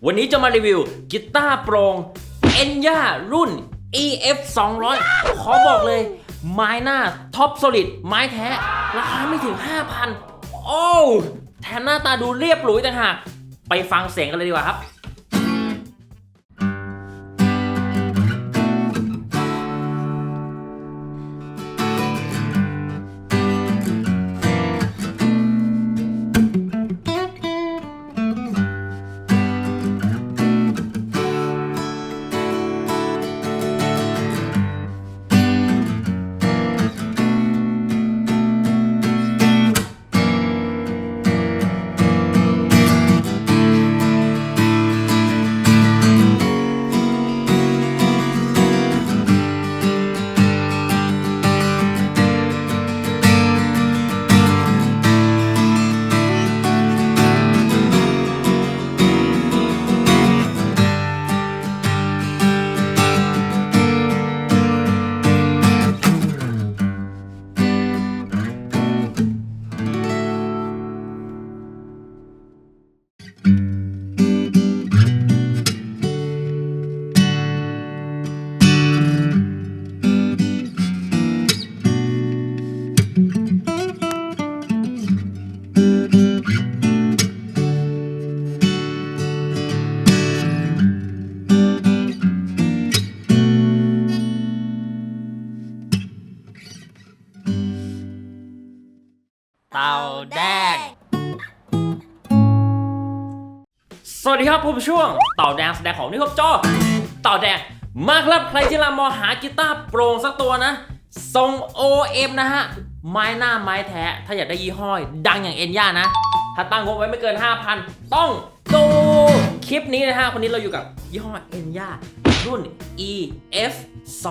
วันนี้จะมารีวิวกีตาร์โปร่ง Enya รุ่น EF 200ขอบอกเลยไม้หน้าท็อปโซลิดไม้แท้ราคาไม่ถึง 5,000 โอ้แถมหน้าตาดูเรียบหรูต่างหากไปฟังเสียงกันเลยดีกว่าครับเต่าแดงสวัสดีครับผมช่วงเต่าแดงแสดงของนี่ครับจอเต่าแดงมาครับใครที่มองหากีตาร์โปร่งสักตัวนะทรง OM นะฮะไม้หน้าไม้แท้ถ้าอยากได้ยี่ห้อดังอย่างเอ็นย่านะถ้าตั้งงบไว้ไม่เกิน 5,000 ต้องดูคลิปนี้นะฮะคนนี้เราอยู่กับยี่ห้อเอ็นย่ารุ่น EF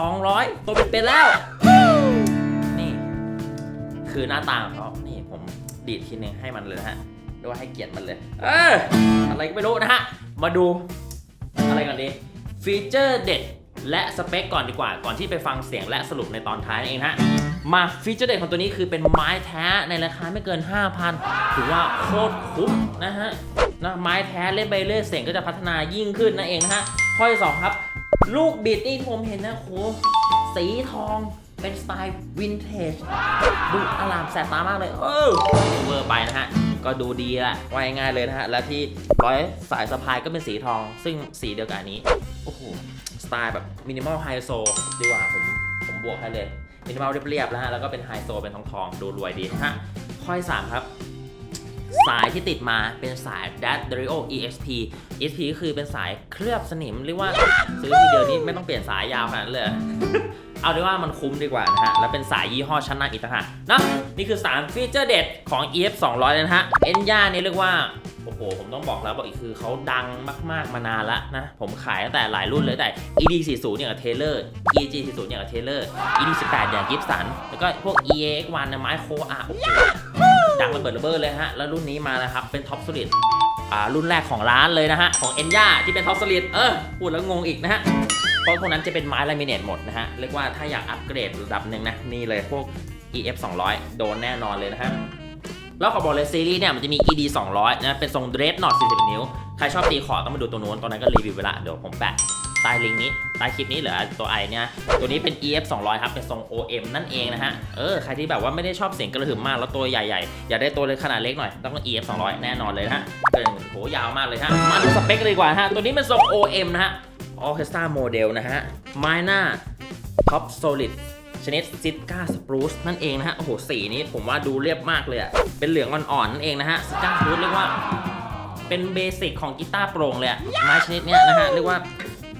200ตัวเป็นแล้วนี่คือหน้าตาของเขานี่ผมดีดทีนึงให้มันเลยนะฮะเรียกว่าให้เกียรติมันเลยอะไรก็ไม่รู้นะฮะมาดูอะไรก่อนดีฟีเจอร์เด็ดและสเปคก่อนดีกว่าก่อนที่ไปฟังเสียงและสรุปในตอนท้ายนั่นเองฮะมาฟีเจอร์เด็ดของตัวนี้คือเป็นไม้แท้ในราคาไม่เกิน 5,000 ถือว่าโคตรคุ้มนะฮะไม้แท้เล่นไปเรื่อยเสียงก็จะพัฒนายิ่งขึ้นนั่นเองนะฮะข้อที่ 2ครับลูกบิดนี่ผมเห็นนะโหสีทองเป็นสไตล์วินเทจดูอลามแสบตามากเลยเวอร์ไปนะฮะก็ดูดีละว่าง่ายเลยนะฮะแล้วที่ร้อยสายสะพายก็เป็นสีทองซึ่งสีเดียวกับอันนี้โอ้โหสไตล์แบบมินิมอลไฮโซดีกว่าผมบวกให้เลยมินิมอลเรียบๆแล้วฮะแล้วก็เป็นไฮโซเป็นทองดูรวยดีฮะข้อที่ 3ครับสายที่ติดมาเป็นสาย Daddario EXP EXP ก็คือเป็นสายเคลือบสนิมเรียกว่าซื้อทีเดียวนี้ไม่ต้องเปลี่ยนสายยาวขนาดนั้นเลย เอาได้ว่ามันคุ้มดีกว่านะฮะและเป็นสายยี่ห้อชั้นนำอีกต่างหากนะนี่คือ3ฟีเจอร์เด็ดของ EF 200เลยนะฮะ Enya นี่เรียกว่าโอ้โหผมต้องบอกแล้วบอกอีกคือเขาดังมากๆมานานละนะผมขายตั้งแต่หลายรุ่นเลยแต่ ED 40อย่างกับ Taylor EG 40อย่างกับ Taylor ED 18อย่าง Gibson แล้วก็พวก EX1 นะไม้โคอาโอ้โหดังระเบิดระเบ้อเลยฮะแล้วรุ่นนี้มานะครับเป็นท็อปสลิดรุ่นแรกของร้านเลยนะฮะของ Enya ที่เป็นท็อปสลิดพูดแล้วงงอีกนะฮะเพราะพวกนั้นจะเป็นไม้ลามิเนตหมดนะฮะเรียกว่าถ้าอยากอัปเกรดระดับหนึ่งนะนี่เลยพวก EF 200โดนแน่นอนเลยนะฮะแล้วขอบอกเลยซีรีส์เนี่ยมันจะมี ED 200นะเป็นทรงเดรสนอต40 นิ้วใครชอบตีคอร์ดต้องมาดูตัวนู้นตอนนั้นก็รีวิวไปละเดี๋ยวผมแปะใต้ลิงก์นี้ใต้คลิปนี้เหลือตัวไอเนี่ยตัวนี้เป็น EF 200ครับเป็นทรง OM นั่นเองนะฮะใครที่แบบว่าไม่ได้ชอบเสียงกระหึ่มมากแล้วตัวใหญ่ๆอยากได้ตัวเลยขนาดเล็กหน่อยต้อง EF 200แน่นอนเลยนะฮะเป็นโหยาวมากเลยฮะมาดูสเปคเลยดีกว่าฮะตัวนี้เป็นทรง OM นะฮะOrchestra Model นะฮะไม้หน้า Top Solid ชนิดซิก้าสปรูซนั่นเองนะฮะโอ้โหสีนี้ผมว่าดูเรียบมากเลยอะเป็นเหลืองอ่อนๆนั่นเองนะฮะซิก้าสปรูซเรียกว่าเป็นเบสิกของกีตาร์โปร่งเลยอะไม้ชนิดเนี้ยนะฮะเรียกว่า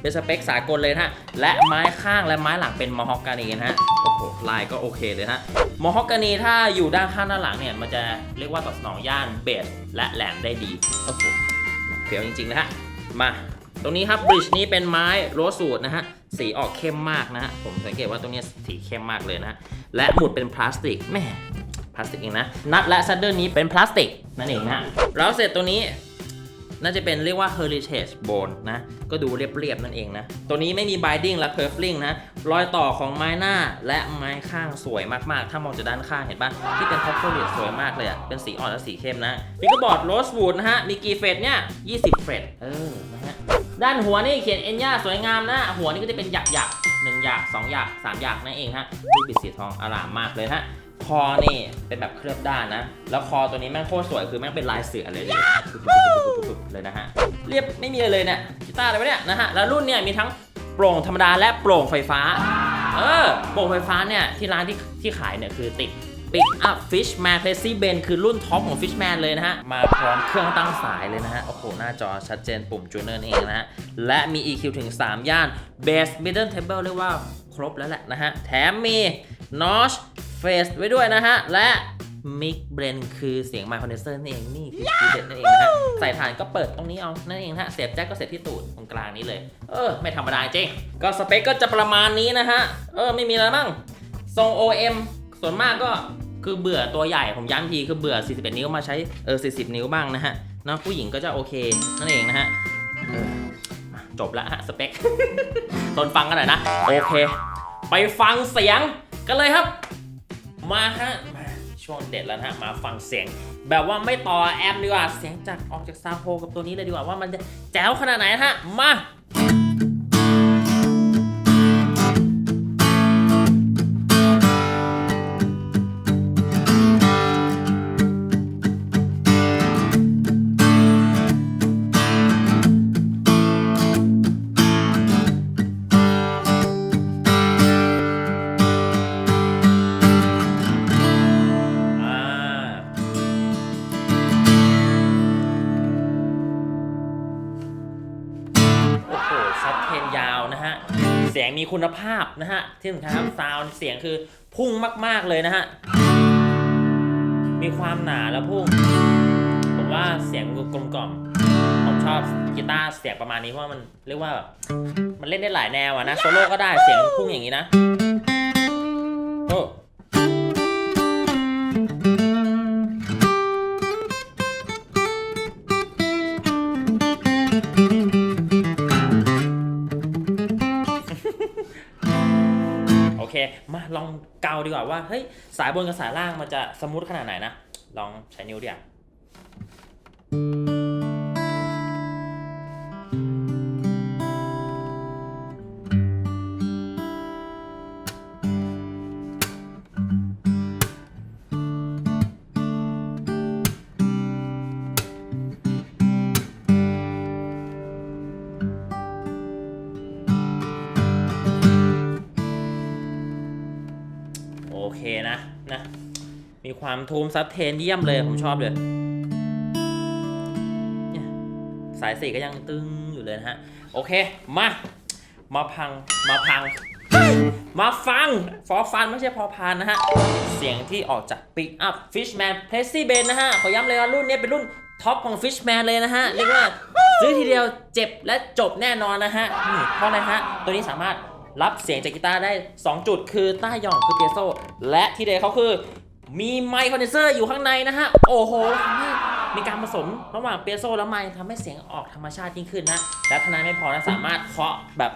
เป็นสเปคสากลเลยนะฮะและไม้ข้างและไม้หลังเป็นมอฮอกกานีนะฮะโอ้โหลายก็โอเคเลยฮะมอฮอกกานีถ้าอยู่ด้านข้างด้านหลังเนี่ยมันจะเรียกว่าตอบสนองย่านเบสและแหลมได้ดีโอ้โหเฟี้ยวจริงๆนะฮะมาตรงนี้ครับบริดจ์นี้เป็นไม้โรสวูดนะฮะสีออกเข้มมากนะฮะผมสังเกตว่าตรงนี้สีเข้มมากเลยนะและหมุดเป็นพลาสติกแม่พลาสติกเองนะนัทและซัดเดิลนี้เป็นพลาสติกนั่นเองนะแล้วเสร็จตัวนี้ น่าจะเป็นเรียกว่า heritage bone นะก็ดูเรียบๆนั่นเองนะตัวนี้ไม่มี binding และ curving นะรอยต่อของไม้หน้าและไม้ข้างสวยมากๆถ้ามองจากด้านข้างเห็นปะที่เป็น top foliage สวยมากเลยอะเป็นสีอ่อนและสีเข้มนะฟิกเกอร์บอร์ด rosewood นะฮะมีกี่เฟรตเนี่ย20เฟรตนะฮะด้านหัวนี่เขียนเอ็นย่าสวยงามนะหัวนี่ก็จะเป็นหยัก1หยัก2หยัก3หยักนั่นเองฮะรูปบิดสีทองอร่ามมากเลยฮะคอนี่เป็นแบบเคลือบด้านนะแล้วคอตัวนี้แม่งโคตรสวยคือแม่งเป็นลายเสือเลยเลยนะฮะเรียบไม่มีอะไรเลยเนี่ยกีตาร์อะไรวะเนี่ยนะฮะแล้วรุ่นเนี่ยมีทั้งโปร่งธรรมดาและโปร่งไฟฟ้าโปร่งไฟฟ้าเนี่ยที่ร้านที่ขายเนี่ยคือติด Pick Up Fishman Plessy Bend คือรุ่นท็อปของ Fishman เลยนะฮะมาพร้อมเครื่องตั้งสายเลยนะฮะโอ้โหหน้าจอชัดเจนปุ่มจูเนอร์เองนะฮะและมี EQ ถึง3ย่าน Bass Middle Treble เรียกว่าครบแล้วแหละนะฮะแถมมี Notch Face ไว้ด้วยนะฮะและ Mic Blend คือเสียง Mic Condenser นั่นเองนี่คือทีเด็ดนั่นเองนะฮะใส่ฐานก็เปิดตรงนี้เอานั่นเองฮะเสียบแจ็คก็เสียบที่ตูดตรงกลางนี้เลยไม่ธรรมดาจริงก็สเปคก็จะประมาณนี้นะฮะไม่มีอะไรบ้างทรง OM ส่วนมากก็คือเบื่อตัวใหญ่ผมย้ำทีคือเบื่อ41นิ้วมาใช้40นิ้วบ้างนะฮะเนาะผู้หญิงก็จะโอเคนั่นเองนะฮะจบละฮะสเปค ทนฟังกันหน่อยนะโอเคไปฟังเสียงกันเลยครับมาฮะช่วงเด็ดแล้วนะฮะมาฟังเสียงแบบว่าไม่ต่อแอมดีกว่าเสียงจากออกจากซาวโฮกับตัวนี้เลยดีกว่าว่ามันจะแจ๋วขนาดไหนนะฮะมายาวนะฮะเสียงมีคุณภาพนะฮะที่สำคัญครับซาวด์เสียงคือพุ่งมากๆเลยนะฮะมีความหนาแล้วพุ่งผมว่าเสียงกลมกล่อมผมชอบกีตาร์เสียงประมาณนี้เพราะว่ามันเรียกว่ามันเล่นได้หลายแนวอะนะโซโล่ก็ได้เสียงพุ่งอย่างนี้นะโอเคมาลองเกาดีกว่าว่าเฮ้ยสายบนกับสายล่างมันจะสมูทขนาดไหนนะลองใช้นิ้วดิโอเคนะมีความทูมซับเทนเยี่ยมเลยผมชอบเลยสาย4ก็ยังตึงอยู่เลยนะฮะโอเคมาฟังฟอฟันไม่ใช่พอพานนะฮะเสียงที่ออกจาก Pick Up Fishman Plessy Bend นะฮะขอย้ำเลยว่ารุ่นนี้เป็นรุ่นท็อปของ Fishman เลยนะฮะเรียกว่าซื้อทีเดียวเจ็บและจบแน่นอนนะฮะเพราะอะไรฮะตัวนี้สามารถรับเสียงจากกีตาร์ได้2จุดคือใต้หย่องคือเปียโซและที่เด็ดเขาคือมีไมค์คอนเดนเซอร์อยู่ข้างในนะฮะโอ้โหมีการผสมระหว่างเปียโซและไมค์ทำให้เสียงออกธรรมชาติยิ่งขึ้นนะและเท่านั้นไม่พอนะสามารถเคาะแบบ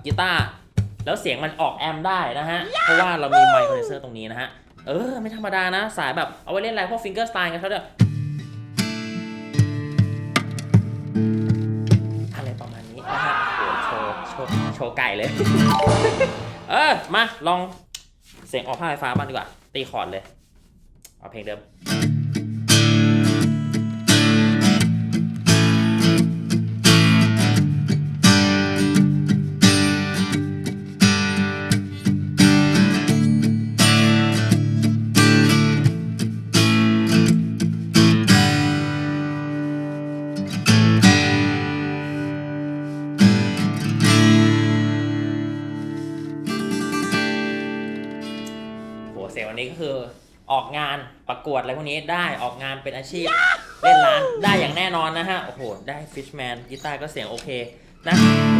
กีตาร์แล้วเสียงมันออกแอมได้นะฮะเพราะว่าเรามีไมค์คอนเดนเซอร์ตรงนี้นะฮะไม่ธรรมดานะสายแบบเอาไว้เล่นอะไรพวกฟิงเกอร์สไตล์กันเขาเนี่ยอะไรประมาณนี้นะฮะโชว์ไก่เลย มาลองเสียงออกผ้าไฟฟ้าบ้างดีกว่าตีคอร์ดเลยเอาเพลงเดิมเสียงวันนี้ก็คือออกงานประกวดอะไรพวกนี้ได้ออกงานเป็นอาชีพเล่นร้านได้อย่างแน่นอนนะฮะโอ้โหได้ Fishman กีตาร์ก็เสียงโอเคนะ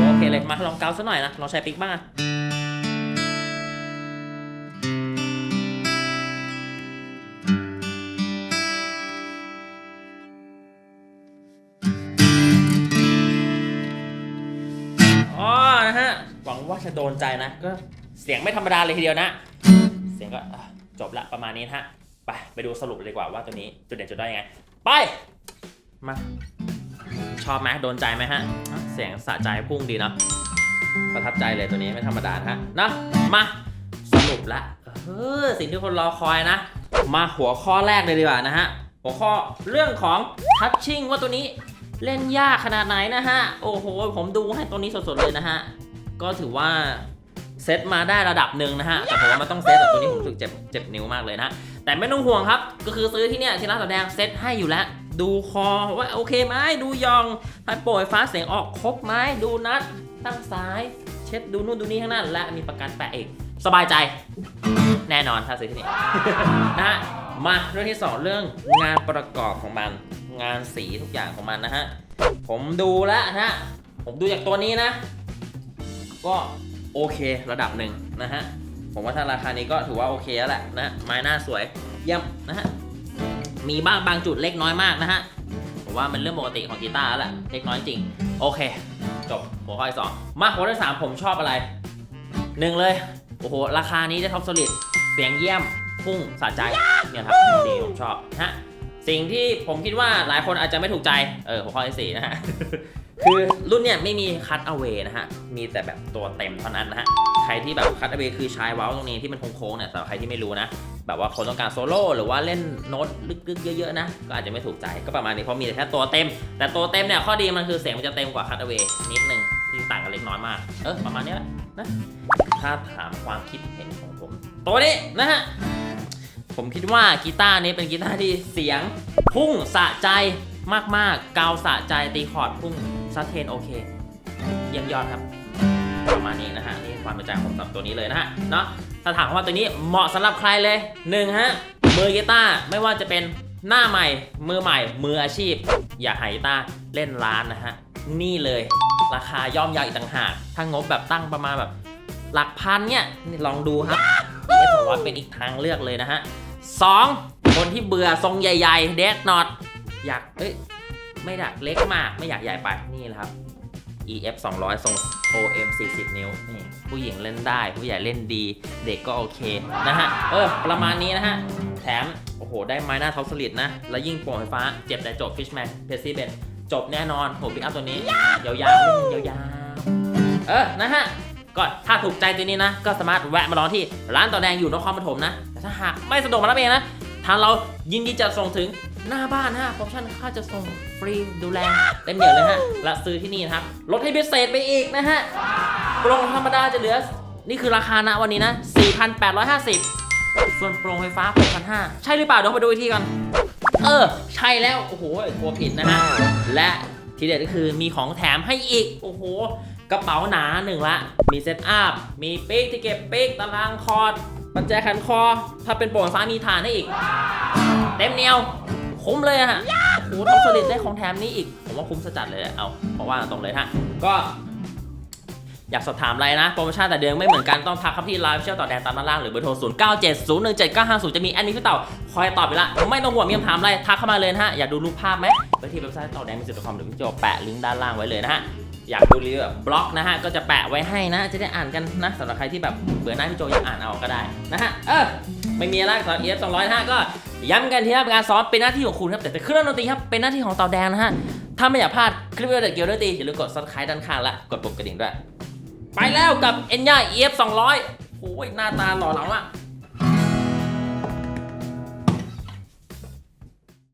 โอเคเลยมาลองเกาซะหน่อยนะลองใช้ปิกบ้าง ว่าจะโดนใจนะก็เสียงไม่ธรรมดาเลยทีเดียวนะเสียงก็จบละประมาณนี้ฮะไปดูสรุปเลยดีกว่าว่าตัวนี้จุดเด่นจุดด้อยยังไงไปมาชอบไหมโดนใจไหมฮะเสียงสะใจพุ่งดีเนาะประทับใจเลยตัวนี้ไม่ธรรมดาฮะเนาะมาสรุปละสิ่งที่คนรอคอยนะมาหัวข้อแรกเลยดีกว่านะฮะหัวข้อเรื่องของทัชชิ่งว่าตัวนี้เล่นยากขนาดไหนนะฮะโอ้โหผมดูให้ตัวนี้สดๆเลยนะฮะก็ถือว่าเซตมาได้ระดับหนึ่งนะฮะแต่ผมว่ามันต้องเซตแบบตัวนี้ผมรู้สึกเจ็บนิ้วมากเลยนะแต่ไม่ต้องห่วงครับก็คือซื้อที่เนี่ยที่ร้านต่อแดงเซตให้อยู่แล้วดูคอว่าโอเคไหมดูยองไฟโปรยฟ้าเสียงออกครบไหมดูนัดตั้งสายเช็ดดูนู่นดูนี่ข้างหน้าและมีประกันแปะอีกสบายใจแน่นอนถ้าซื้อที่นี่ นะฮะมาเรื่องที่2เรื่องงานประกอบของมันงานสีทุกอย่างของมันนะฮะผมดูแล้วนะฮะผมดูจากตัวนี้นะก็โอเคระดับหนึ่งนะฮะผมว่าถ้าราคานี้ก็ถือว่าโอเคแล้วแหละนะไม้หน้าสวยเยี่ยมนะฮะมีบ้างบางจุดเล็กน้อยมากนะฮะผมว่ามันเรื่องปกติของกีตาร์แล้วแหละเล็กน้อยจริงโอเคจบหัวข้อที่2มาหัวข้อที่3ผมชอบอะไร1เลยโอ้โหราคานี้ได้ท็อปโซลิดเสียงเยี่ยมพุ่งสะใจเนี่ยครับดีผมชอบฮะสิ่งที่ผมคิดว่าหลายคนอาจจะไม่ถูกใจหัวข้อที่4นะฮะ คือรุ่นเนี่ยไม่มีคัตเอาเวนะฮะมีแต่แบบตัวเต็มเท่านั้นนะฮะใครที่แบบคัตเอาเวคือชายเว้าตรงนี้ที่มันโค้งๆเนี่ยสำหรับใครที่ไม่รู้นะแบบว่าคนต้องการโซโล่หรือว่าเล่นโน้ตลึกๆเยอะๆนะก็อาจจะไม่ถูกใจก็ประมาณนี้เพราะมีแต่แค่ตัวเต็มแต่ตัวเต็มเนี่ยข้อดีมันคือเสียงมันจะเต็มกว่าคัตเอาเวนิดนึงที่ต่างกันเล็กน้อยมากประมาณนี้แหละนะถ้าถามความคิดเห็นของผมตัวนี้นะฮะผมคิดว่ากีตาร์นี้เป็นกีตาร์ที่เสียงพุ่งสะใจมากๆกาวสะใจตีคอร์ดพุ่งซัดเทนโอเคเยี่ยมยอดครับประมาณนี้นะฮะนี่ความเป็นใจของผมกับตัวนี้เลยนะฮะเนาะถ้าถามว่าตัวนี้เหมาะสำหรับใครเลย1ฮะมือกีตาร์ไม่ว่าจะเป็นหน้าใหม่มือใหม่มืออาชีพอยากหากีตาร์เล่นร้านนะฮะนี่เลยราคาย่อมเยาอีกต่างหากถ้างบแบบตั้งประมาณแบบหลักพันเนี่ยลองดูครับEF200เป็นอีกทางเลือกเลยนะฮะ2คนที่เบื่อทรงใหญ่ๆเดดน็อตอยากไม่อยากเล็กมากไม่อยากใหญ่ไปนี่แหละครับ EF200 ทรง OM 40 นิ้วนี่ผู้หญิงเล่นได้ผู้ใหญ่เล่นดีเด็กก็โอเคนะฮะประมาณนี้นะฮะแถมโอ้โหได้ไม้หน้าท็อปสลิดนะแล้วยิ่งโปร่งไฟฟ้าเจ็บแต่จบ Fishman Percy Ben จบแน่นอนผมปิกอัพตัวนี้ยาวๆยาวๆนะฮะก็ถ้าถูกใจตัวนี้นะก็สามารถแวะมาลองที่ร้านต่อแดงอยู่นครปฐมนะแต่ถ้าหากไม่สะดวกมารับเองนะทางเรายินดีจะส่งถึงหน้าบ้านนะฮะโปรโมชั่นค่าจะส่งฟรีดูแลเต็มเหนียวเลยฮะและซื้อที่นี่นะครับลดให้พิเศษไปอีกนะฮะโปรธรรมดาจะเหลือนี่คือราคาณวันนี้นะ 4,850 ส่วนโปรไฟฟ้า 6,500 ใช่หรือเปล่าเดี๋ยวมาดูอีกทีก่อนใช่แล้วโอ้โหกลัวผิดนะฮะและทีเด็ดก็คือมีของแถมให้อีกโอ้โหกระเป๋าหนา1ละมีเซตอัพมีปิ๊กที่เก็บปิ๊กตารางคอร์ดปัจจัยขันคอถ้าเป็นโปร่งไฟฟ้ามีฐานให้อีกเต็มเหนียวคุ้มเลยฮะโอ้โหท็อปโซลิดได้ของแถมนี้อีกผมว่าคุ้มจัดเลยเอาเพราะว่าตรงเลยฮะก็อยากสอบถามอะไรนะโปรโมชั่นแต่เดือนไม่เหมือนกันต้องทักเข้าที่ไลฟ์เชี่ยวต่อแดนตามด้านล่างหรือเบอร์โทร 0970179950 จะมีแอดมินพี่เต่าคอยตอบไปละไม่ต้องห่วงมีคำถามอะไรทักเข้ามาเลยนะฮะอยากดูรูปภาพไหมไปที่เว็บไซต์ต่อแดนมิวสิก .com หรือพี่โจแปะลิงก์ด้านล่างไว้เลยนะฮะอยากดูรีวิวแบบบล็อกนะฮะก็จะแปะไว้ให้นะจะได้อ่านกันนะสำหรับใครที่แบบเบื่อหน้าพี่โจอยากอ่านเอาก็ได้นะฮะไม่มีอะไรสำหรับ EF200 นะฮะก็ย้ำกันที่ครับการซ้อมเป็นหน้าที่ของคุณครับแต่เครื่องดนตรีครับเป็นหน้าที่ของเต่าแดงนะฮะถ้าไม่อยากพลาดคลิปวิดีโอเด็ดเกี่ยวกับดนตรีอย่าลืมกด Subscribe ด้านข้างและกดปุ่มกระดิ่งด้วยไปแล้วกับ Enya EF200 โอ้ยหน้าตาหล่อเหลาอะ